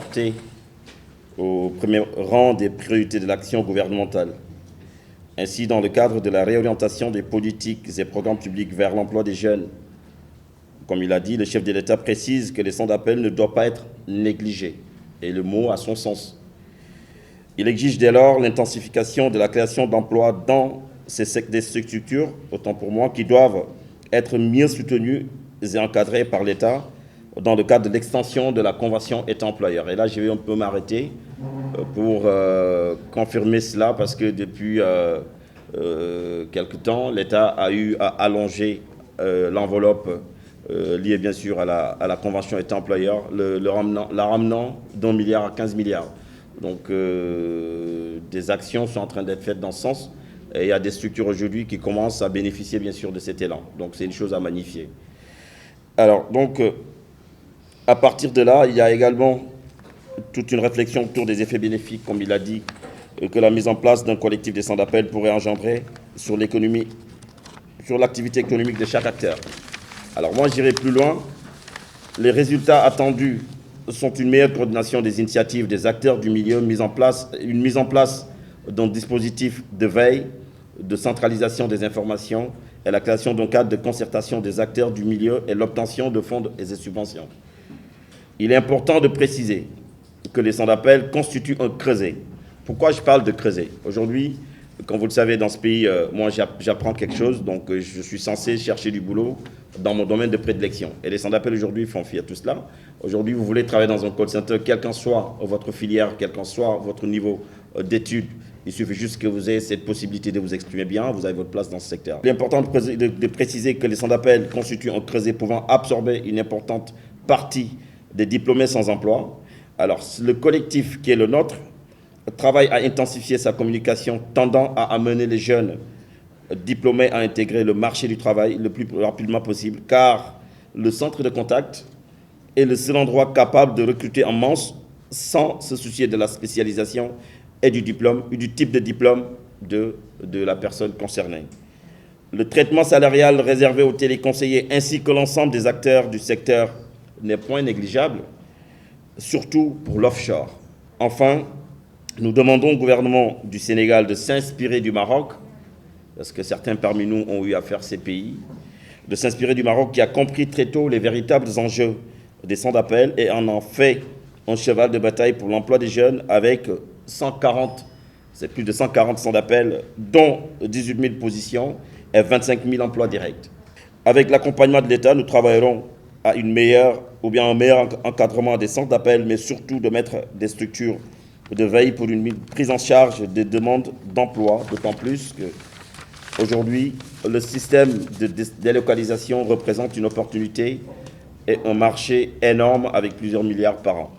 portée au premier rang des priorités de l'action gouvernementale. Ainsi, dans le cadre de la réorientation des politiques et programmes publics vers l'emploi des jeunes, comme il a dit, le chef de l'État précise que les centres d'appel ne doivent pas être négligés, et le mot a son sens. Il exige dès lors l'intensification de la création d'emplois dans des structures, autant pour moi, qui doivent être mieux soutenues et encadrées par l'État dans le cadre de l'extension de la convention État-employeur. Et là, je vais un peu m'arrêter pour confirmer cela, parce que depuis quelque temps, l'État a eu à allonger l'enveloppe liée bien sûr à la convention État-employeur, la ramenant d'1 milliard à 15 milliards. Donc des actions sont en train d'être faites dans ce sens, et il y a des structures aujourd'hui qui commencent à bénéficier bien sûr de cet élan. Donc c'est une chose à magnifier. Alors donc à partir de là, il y a également toute une réflexion autour des effets bénéfiques, comme il a dit, que la mise en place d'un collectif des centres d'appel pourrait engendrer sur l'économie, sur l'activité économique de chaque acteur. Alors moi, j'irai plus loin. Les résultats attendus sont une meilleure coordination des initiatives des acteurs du milieu, une mise en place d'un dispositif de veille, de centralisation des informations et la création d'un cadre de concertation des acteurs du milieu et l'obtention de fonds et de subventions. Il est important de préciser que les centres d'appel constituent un creuset. Pourquoi je parle de creuset? Aujourd'hui, comme vous le savez, dans ce pays, moi j'apprends quelque chose, donc je suis censé chercher du boulot dans mon domaine de prédilection. Et les centres d'appel aujourd'hui font fi à tout cela. Aujourd'hui, vous voulez travailler dans un call center, quelle qu'en soit votre filière, quel qu'en soit votre niveau d'études, il suffit juste que vous ayez cette possibilité de vous exprimer bien, vous avez votre place dans ce secteur. Il est important de préciser que les centres d'appel constituent un creuset pouvant absorber une importante partie des diplômés sans emploi. Alors, le collectif qui est le nôtre travaille à intensifier sa communication tendant à amener les jeunes diplômés à intégrer le marché du travail le plus rapidement possible, car le centre de contact est le seul endroit capable de recruter en masse sans se soucier de la spécialisation et du diplôme, ou du type de diplôme de la personne concernée. Le traitement salarial réservé aux téléconseillers ainsi que l'ensemble des acteurs du secteur n'est point négligeable, surtout pour l'offshore. Enfin, nous demandons au gouvernement du Sénégal de s'inspirer du Maroc, parce que certains parmi nous ont eu à faire ces pays, de s'inspirer du Maroc qui a compris très tôt les véritables enjeux des centres d'appel et en a fait un cheval de bataille pour l'emploi des jeunes avec 140, c'est plus de 140 centres d'appel, dont 18 000 positions et 25 000 emplois directs. Avec l'accompagnement de l'État, nous travaillerons à un meilleur encadrement des centres d'appel, mais surtout de mettre des structures de veille pour une prise en charge des demandes d'emploi, d'autant plus qu'aujourd'hui, le système de délocalisation représente une opportunité et un marché énorme avec plusieurs milliards par an.